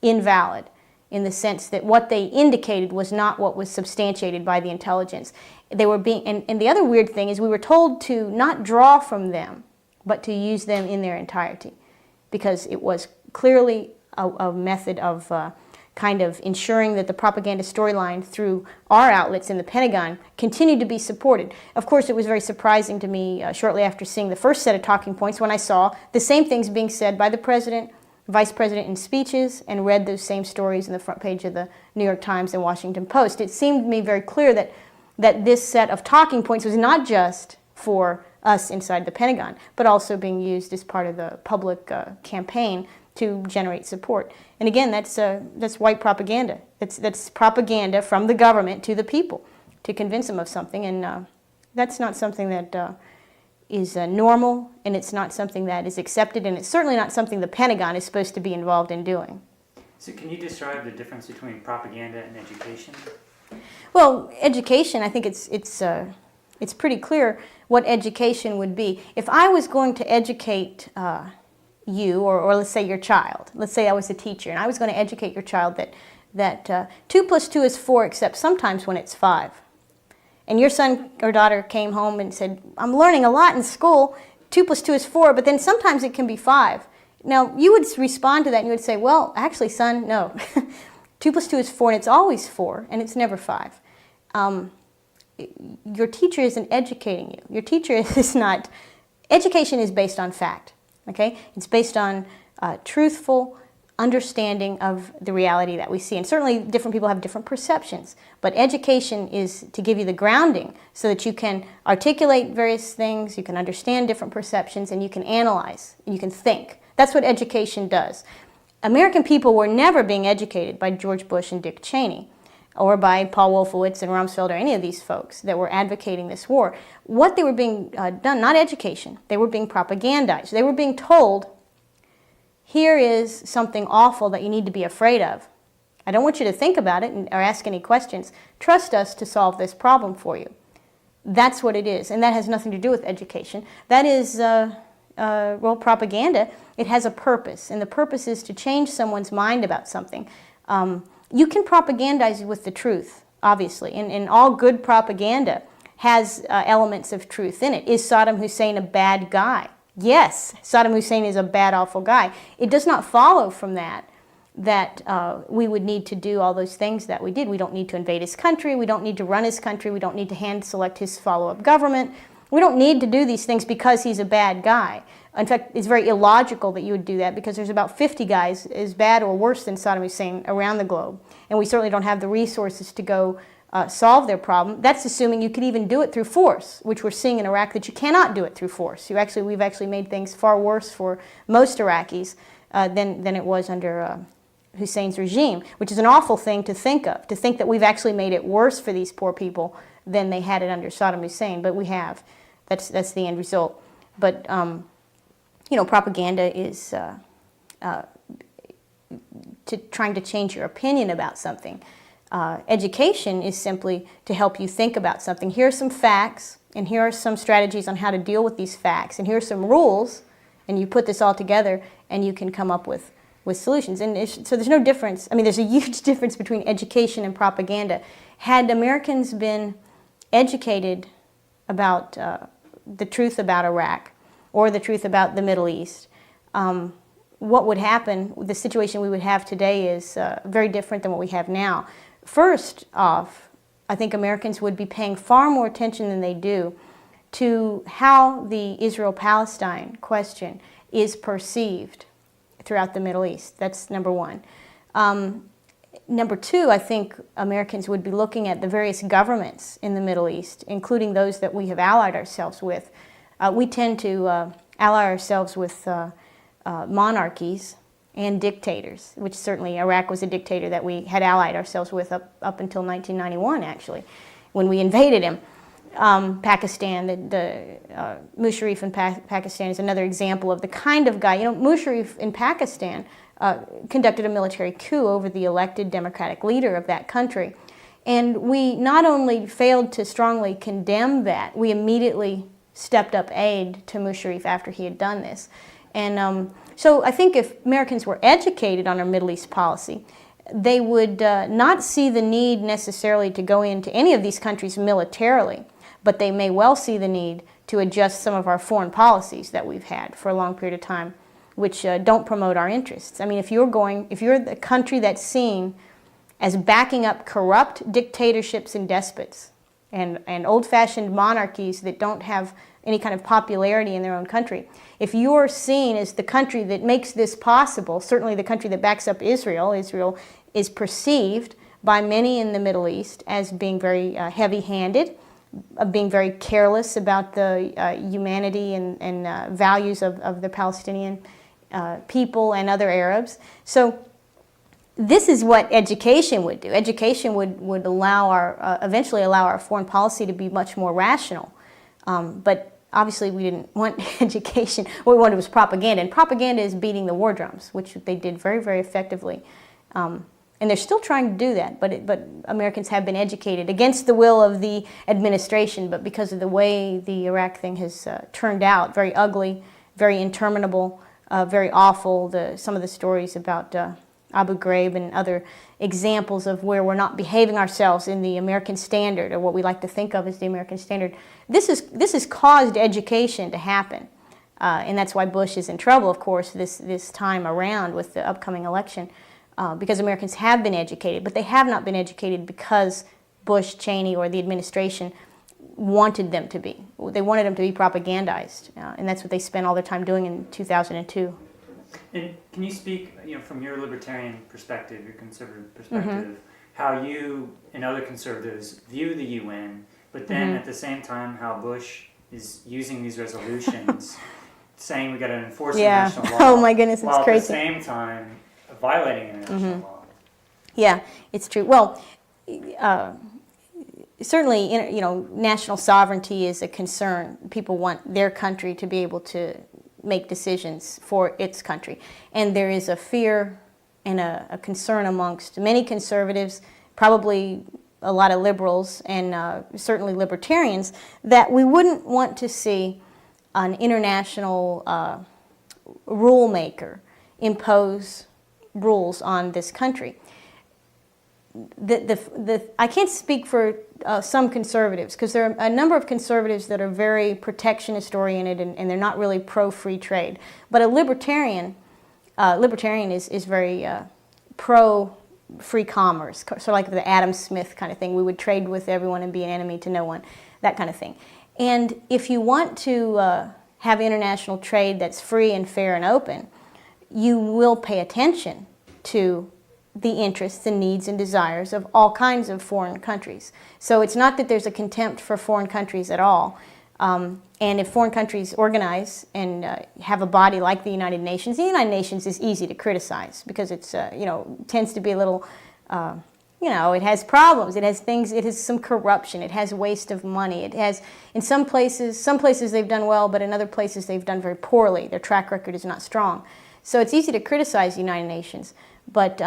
invalid, in the sense that what they indicated was not what was substantiated by the intelligence. They were being, and the other weird thing is we were told to not draw from them, but to use them in their entirety, because it was clearly a method of kind of ensuring that the propaganda storyline through our outlets in the Pentagon continued to be supported. Of course, it was very surprising to me shortly after seeing the first set of talking points when I saw the same things being said by the President vice president in speeches and read those same stories in the front page of the New York Times and Washington Post. It seemed to me very clear that this set of talking points was not just for us inside the Pentagon, but also being used as part of the public campaign to generate support. And again, that's white propaganda. That's propaganda from the government to the people to convince them of something, and that's not something that is normal, and it's not something that is accepted, and it's certainly not something the Pentagon is supposed to be involved in doing. So can you describe the difference between propaganda and education? Well, education, I think it's pretty clear what education would be. If I was going to educate you, or let's say your child, let's say I was a teacher, and I was going to educate your child that 2 + 2 is 4, except sometimes when it's 5. And your son or daughter came home and said, I'm learning a lot in school, 2 + 2 is 4, but then sometimes it can be 5. Now, you would respond to that and you would say, well, actually, son, no. 2 + 2 is 4, and it's always 4, and it's never 5. Your teacher isn't educating you. Your teacher is not. Education is based on fact, okay? It's based on truthful understanding of the reality that we see. And certainly different people have different perceptions, but education is to give you the grounding so that you can articulate various things, you can understand different perceptions, and you can analyze, and you can think. That's what education does. American people were never being educated by George Bush and Dick Cheney, or by Paul Wolfowitz and Rumsfeld, or any of these folks that were advocating this war. What they were being done, not education, they were being propagandized. They were being told, here is something awful that you need to be afraid of. I don't want you to think about it or ask any questions. Trust us to solve this problem for you. That's what it is, and that has nothing to do with education. That is, propaganda. It has a purpose, and the purpose is to change someone's mind about something. You can propagandize with the truth, obviously, and all good propaganda has elements of truth in it. Is Saddam Hussein a bad guy? Yes, Saddam Hussein is a bad, awful guy. It does not follow from that we would need to do all those things that we did. We don't need to invade his country. We don't need to run his country. We don't need to hand select his follow-up government. We don't need to do these things because he's a bad guy. In fact, it's very illogical that you would do that because there's about 50 guys as bad or worse than Saddam Hussein around the globe. And we certainly don't have the resources to go solve their problem. That's assuming you could even do it through force, which we're seeing in Iraq that you cannot do it through force. We've actually made things far worse for most Iraqis than it was under Hussein's regime, which is an awful thing to think of, to think that we've actually made it worse for these poor people than they had it under Saddam Hussein, but we have. That's the end result. But propaganda is trying to change your opinion about something. Education is simply to help you think about something. Here are some facts, and here are some strategies on how to deal with these facts, and here are some rules, and you put this all together, and you can come up with solutions. And so there's no difference. I mean, there's a huge difference between education and propaganda. Had Americans been educated about the truth about Iraq or the truth about the Middle East, what would happen, the situation we would have today is very different than what we have now. First off, I think Americans would be paying far more attention than they do to how the Israel-Palestine question is perceived throughout the Middle East. That's number one. Number two, I think Americans would be looking at the various governments in the Middle East, including those that we have allied ourselves with. We tend to ally ourselves with monarchies and dictators, which certainly Iraq was a dictator that we had allied ourselves with up until 1991, actually, when we invaded him. Pakistan, Musharraf in Pakistan is another example of the kind of guy. Musharraf in Pakistan conducted a military coup over the elected democratic leader of that country. And we not only failed to strongly condemn that, we immediately stepped up aid to Musharraf after he had done this. And so I think if Americans were educated on our Middle East policy, they would not see the need necessarily to go into any of these countries militarily, but they may well see the need to adjust some of our foreign policies that we've had for a long period of time, which don't promote our interests. I mean, if you're the country that's seen as backing up corrupt dictatorships and despots and old-fashioned monarchies that don't have any kind of popularity in their own country. If you're seen as the country that makes this possible, certainly the country that backs up Israel, Israel is perceived by many in the Middle East as being very heavy-handed, being very careless about the humanity and values of the Palestinian people and other Arabs. So this is what education would do. Education would allow eventually allow our foreign policy to be much more rational. But obviously we didn't want education. What we wanted was propaganda. And propaganda is beating the war drums, which they did very, very effectively. And they're still trying to do that, but Americans have been educated against the will of the administration, but because of the way the Iraq thing has turned out, very ugly, very interminable, very awful. Some of the stories about Abu Ghraib and other examples of where we're not behaving ourselves in the American standard, or what we like to think of as the American standard. This has caused education to happen, and that's why Bush is in trouble, of course, this time around with the upcoming election. Because Americans have been educated, but they have not been educated because Bush, Cheney, or the administration wanted them to be. They wanted them to be propagandized, and that's what they spent all their time doing in 2002. And can you speak, from your libertarian perspective, your conservative perspective, how you and other conservatives view the UN, but then at the same time how Bush is using these resolutions, saying we got to enforce international law. Oh my goodness, it's while crazy. At the same time violating international law. Yeah, it's true. Well, certainly, national sovereignty is a concern. People want their country to be able to make decisions for its country. And there is a fear and a concern amongst many conservatives, probably a lot of liberals, and certainly libertarians, that we wouldn't want to see an international rule maker impose rules on this country. I can't speak for some conservatives, because there are a number of conservatives that are very protectionist oriented, and they're not really pro-free trade. But a libertarian is very pro-free commerce, sort of like the Adam Smith kind of thing. We would trade with everyone and be an enemy to no one, that kind of thing. And if you want to have international trade that's free and fair and open, you will pay attention to the interests and needs and desires of all kinds of foreign countries. So it's not that there's a contempt for foreign countries at all. And if foreign countries organize and have a body like the United Nations is easy to criticize because it's, tends to be a little, it has problems. It has things, it has some corruption. It has waste of money. It has, in some places they've done well, but in other places they've done very poorly. Their track record is not strong. So it's easy to criticize the United Nations, but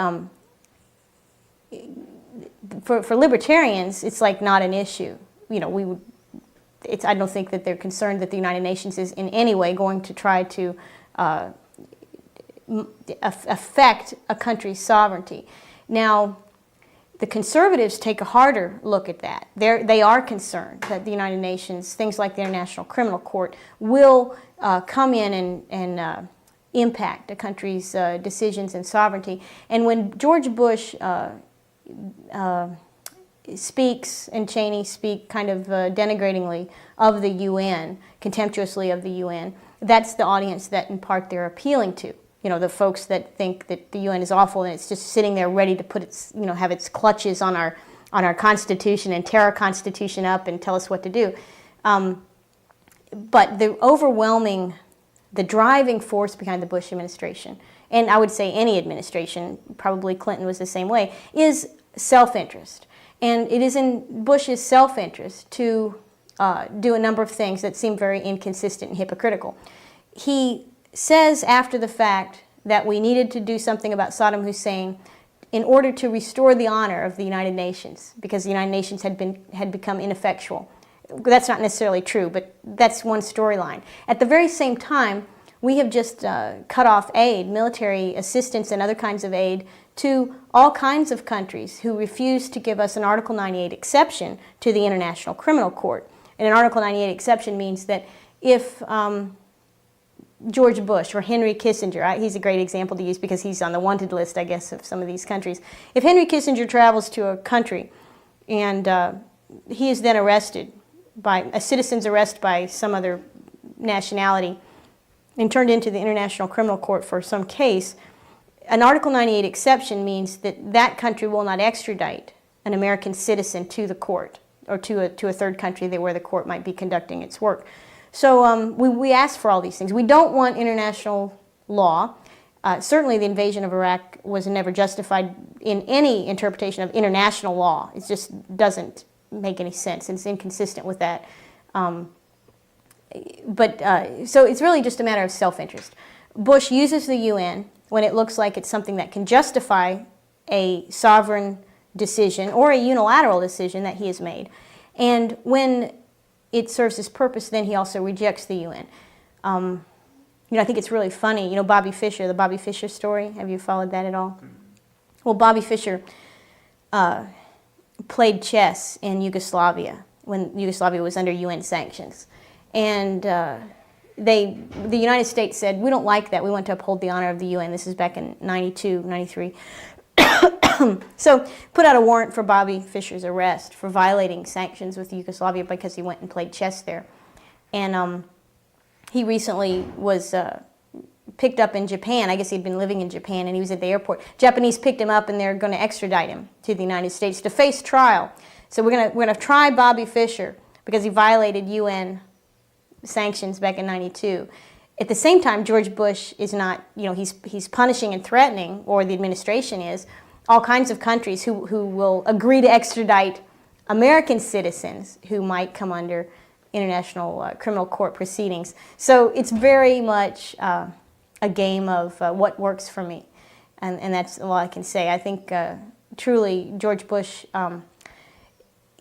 for libertarians, it's like not an issue. I don't think that they're concerned that the United Nations is in any way going to try to affect a country's sovereignty. Now, the conservatives take a harder look at that. They are concerned that the United Nations, things like the International Criminal Court, will come in and impact a country's decisions and sovereignty. And when George Bush speaks and Cheney speak kind of denigratingly of the UN, contemptuously of the UN, that's the audience that in part they're appealing to. The folks that think that the UN is awful and it's just sitting there ready to put its, have its clutches on our Constitution and tear our Constitution up and tell us what to do. But the driving force behind the Bush administration, and I would say any administration, probably Clinton was the same way, is self-interest. And it is in Bush's self-interest to do a number of things that seem very inconsistent and hypocritical. He says after the fact that we needed to do something about Saddam Hussein in order to restore the honor of the United Nations, because the United Nations had become ineffectual. That's not necessarily true, but that's one storyline. At the very same time, we have just cut off aid, military assistance and other kinds of aid to all kinds of countries who refuse to give us an Article 98 exception to the International Criminal Court. And an Article 98 exception means that if George Bush or Henry Kissinger, he's a great example to use because he's on the wanted list, I guess, of some of these countries. If Henry Kissinger travels to a country and he is then arrested by a citizen's arrest by some other nationality and turned into the International Criminal Court for some case, an Article 98 exception means that that country will not extradite an American citizen to the court or to a third country where the court might be conducting its work. So we ask for all these things. We don't want international law. Certainly the invasion of Iraq was never justified in any interpretation of international law. It just doesn't make any sense. It's inconsistent with that. So it's really just a matter of self-interest. Bush uses the UN when it looks like it's something that can justify a sovereign decision or a unilateral decision that he has made. And when it serves his purpose, then he also rejects the UN. I think it's really funny. Bobby Fischer, the Bobby Fischer story. Have you followed that at all? Well, Bobby Fischer played chess in Yugoslavia when Yugoslavia was under UN sanctions. And the United States said, we don't like that. We want to uphold the honor of the UN. This is back in 92, 93. So put out a warrant for Bobby Fischer's arrest for violating sanctions with Yugoslavia because he went and played chess there. And he recently was picked up in Japan. I guess he'd been living in Japan, and he was at the airport. Japanese picked him up, and they're going to extradite him to the United States to face trial. So we're going to try Bobby Fischer because he violated UN sanctions back in 92. At the same time, George Bush is not, he's punishing and threatening, or the administration is, all kinds of countries who will agree to extradite American citizens who might come under international criminal court proceedings. So it's very much a game of what works for me, and that's all I can say. I think truly George Bush,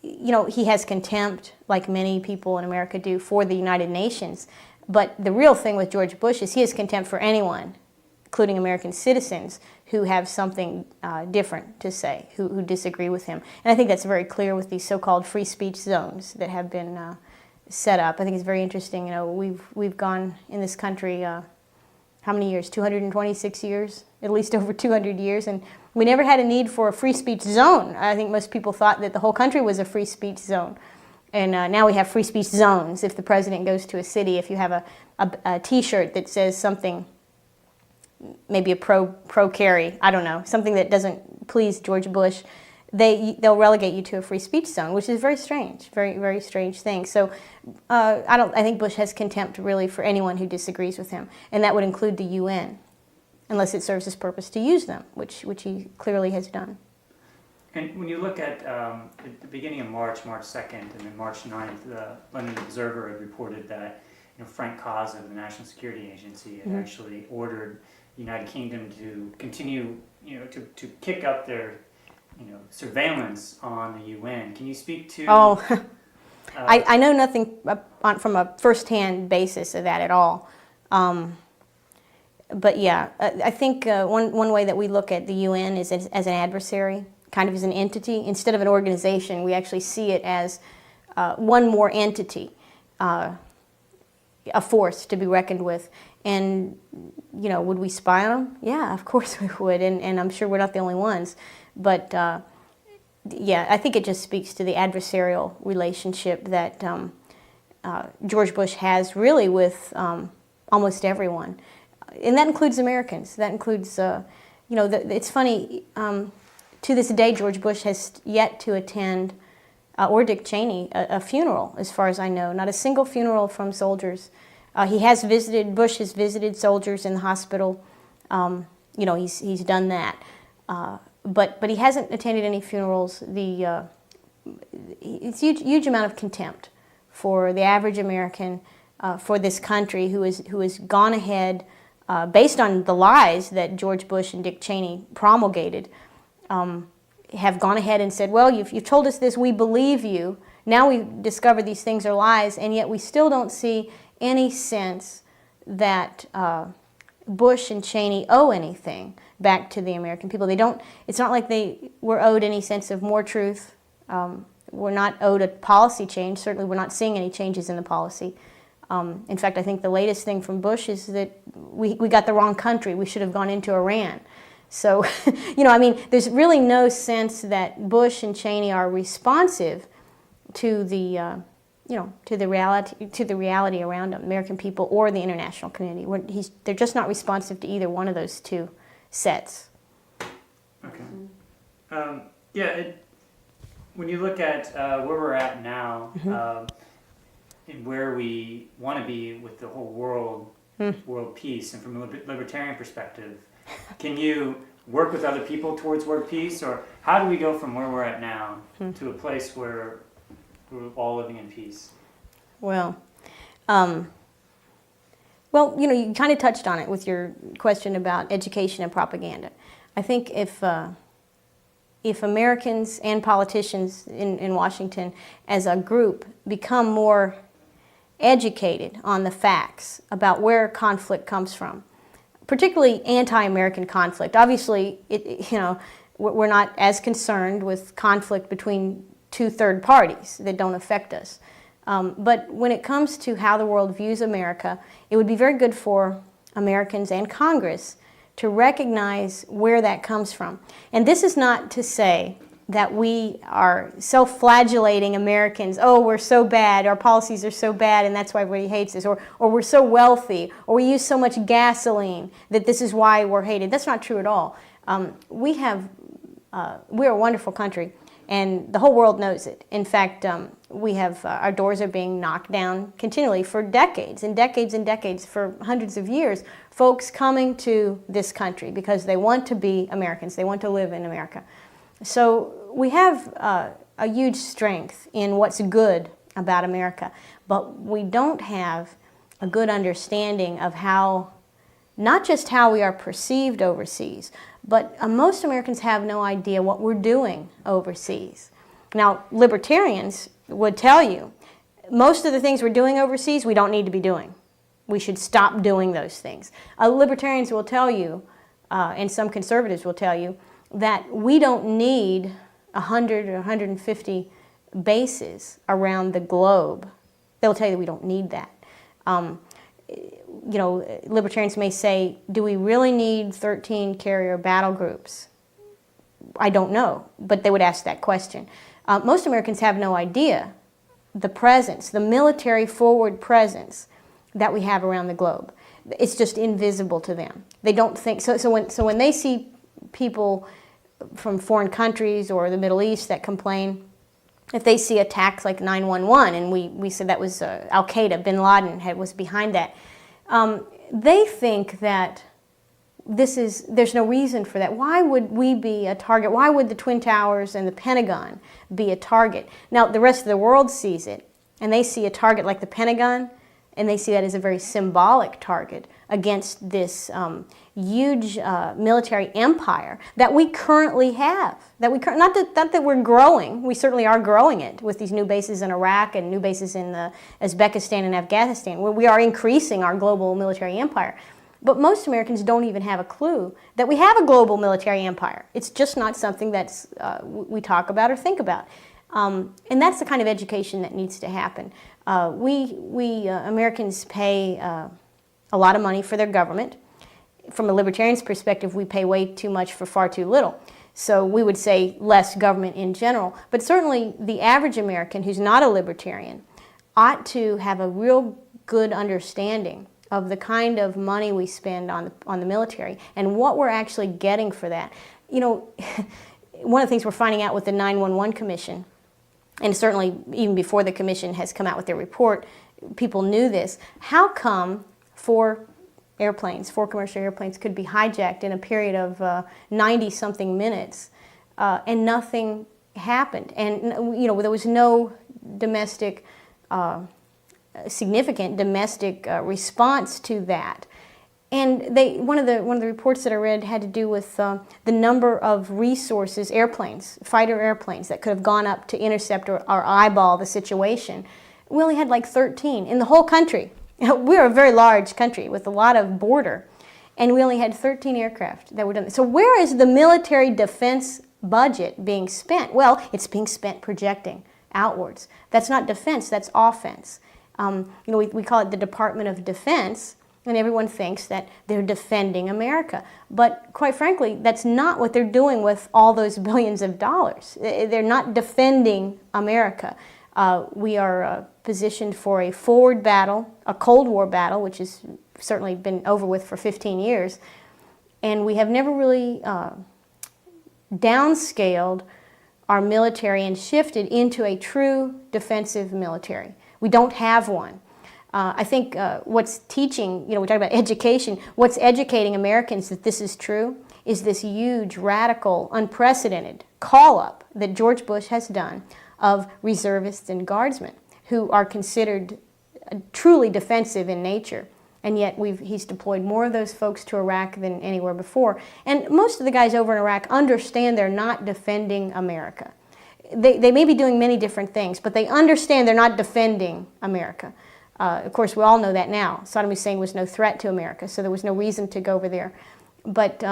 he has contempt, like many people in America do, for the United Nations. But the real thing with George Bush is he has contempt for anyone, including American citizens, who have something different to say, who disagree with him. And I think that's very clear with these so-called free speech zones that have been set up. I think it's very interesting. We've gone in this country, how many years? 226 years, at least over 200 years, and we never had a need for a free speech zone. I think most people thought that the whole country was a free speech zone. And now we have free speech zones. If the president goes to a city, if you have a T-shirt that says something, maybe a pro-Kerry, I don't know, something that doesn't please George Bush, they'll relegate you to a free speech zone, which is very strange, very, very strange thing. So I think Bush has contempt really for anyone who disagrees with him, and that would include the UN, unless it serves his purpose to use them, which he clearly has done. And when you look at the beginning of March 2nd, and then March 9th, the London Observer had reported that Frank Cause of the National Security Agency had actually ordered the United Kingdom to continue, to kick up their, surveillance on the UN. Can you speak to? I know nothing from a first-hand basis of that at all. But yeah, I think one way that we look at the UN is as an adversary, kind of as an entity. Instead of an organization, we actually see it as one more entity, a force to be reckoned with. And, would we spy on them? Yeah, of course we would, and I'm sure we're not the only ones. But, yeah, I think it just speaks to the adversarial relationship that George Bush has really with almost everyone. And that includes Americans. That includes, it's funny, to this day, George Bush has yet to attend, or Dick Cheney, a funeral, as far as I know. Not a single funeral from soldiers. Bush has visited soldiers in the hospital. He's done that. But he hasn't attended any funerals. It's a huge amount of contempt for the average American, for this country who has gone ahead, based on the lies that George Bush and Dick Cheney promulgated, have gone ahead and said, well, you've told us this, we believe you. Now we've discovered these things are lies, and yet we still don't see any sense that Bush and Cheney owe anything back to the American people. It's not like they were owed any sense of more truth. We're not owed a policy change. Certainly we're not seeing any changes in the policy. In fact, I think the latest thing from Bush is that we got the wrong country. We should have gone into Iran. So, there's really no sense that Bush and Cheney are responsive to the to the reality around them, American people or the international community. They're just not responsive to either one of those two sets. Okay. When you look at where we're at now, and where we want to be with the whole world peace, and from a libertarian perspective, can you work with other people towards world peace, or how do we go from where we're at now to a place where we're all living in peace? Well, you kind of touched on it with your question about education and propaganda. I think if Americans and politicians in Washington as a group become more educated on the facts about where conflict comes from, particularly anti-American conflict. Obviously, we're not as concerned with conflict between two third parties that don't affect us. But when it comes to how the world views America, it would be very good for Americans and Congress to recognize where that comes from. And this is not to say that we are self-flagellating Americans. Oh, we're so bad, our policies are so bad, and that's why everybody hates us. Or we're so wealthy, or we use so much gasoline that this is why we're hated. That's not true at all. We're a wonderful country, and the whole world knows it. In fact, we have our doors are being knocked down continually for decades and decades and decades, for hundreds of years. Folks coming to this country because they want to be Americans. They want to live in America. So we have a huge strength in what's good about America, but we don't have a good understanding of how, not just how we are perceived overseas, but most Americans have no idea what we're doing overseas. Now, libertarians would tell you, most of the things we're doing overseas, we don't need to be doing. We should stop doing those things. Libertarians will tell you, and some conservatives will tell you, that we don't need 100 or 150 bases around the globe. They'll tell you we don't need that. Libertarians may say, do we really need 13 carrier battle groups? I don't know, but they would ask that question. Most Americans have no idea the presence, the military forward presence that we have around the globe. It's just invisible to them. They don't think, so when they see people from foreign countries or the Middle East that complain, if they see attacks like 9/11, and we said that was Al-Qaeda, bin Laden was behind that, they think that there's no reason for that. Why would we be a target? Why would the Twin Towers and the Pentagon be a target? Now, the rest of the world sees it, and they see a target like the Pentagon, and they see that as a very symbolic target against this huge military empire that we currently have. Not that we're growing. We certainly are growing it with these new bases in Iraq and new bases in Uzbekistan and Afghanistan, where we are increasing our global military empire. But most Americans don't even have a clue that we have a global military empire. It's just not something that's we talk about or think about. And that's the kind of education that needs to happen. We Americans pay a lot of money for their government. From a libertarian's perspective, we pay way too much for far too little. So we would say less government in general. But certainly the average American who's not a libertarian ought to have a real good understanding of the kind of money we spend on the military and what we're actually getting for that. One of the things we're finding out with the 911 Commission, and certainly even before the commission has come out with their report, people knew this. How come four commercial airplanes could be hijacked in a period of 90-something minutes and nothing happened? And there was no significant domestic response to that. And one of the reports that I read had to do with the number of resources, fighter airplanes that could have gone up to intercept or eyeball the situation. We only had like 13 in the whole country. We're a very large country with a lot of border, and we only had 13 aircraft that were done. So where is the military defense budget being spent? Well, it's being spent projecting outwards. That's not defense, that's offense. We call it the Department of Defense, and everyone thinks that they're defending America. But quite frankly, that's not what they're doing with all those billions of dollars. They're not defending America. We are positioned for a forward battle, a Cold War battle, which has certainly been over with for 15 years, and we have never really downscaled our military and shifted into a true defensive military. We don't have one. I think what's teaching, we talk about education, what's educating Americans that this is true is this huge, radical, unprecedented call-up that George Bush has done of reservists and guardsmen who are considered truly defensive in nature. And yet he's deployed more of those folks to Iraq than anywhere before. And most of the guys over in Iraq understand they're not defending America. They may be doing many different things, but they understand they're not defending America. Of course, we all know that now. Saddam Hussein was no threat to America, so there was no reason to go over there. But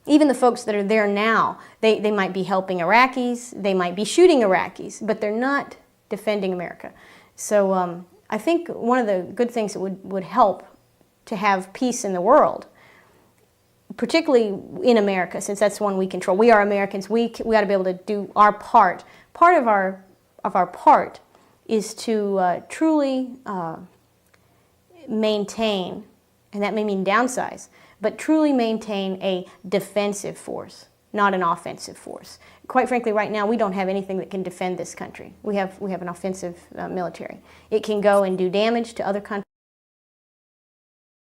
even the folks that are there now, they might be helping Iraqis, they might be shooting Iraqis, but they're not defending America. So I think one of the good things that would help to have peace in the world, particularly in America, since that's one we control. We are Americans. We ought to be able to do our part. Part of our part is to truly maintain, and that may mean downsize, but truly maintain a defensive force, not an offensive force. Quite frankly, right now, we don't have anything that can defend this country. We have an offensive military. It can go and do damage to other countries.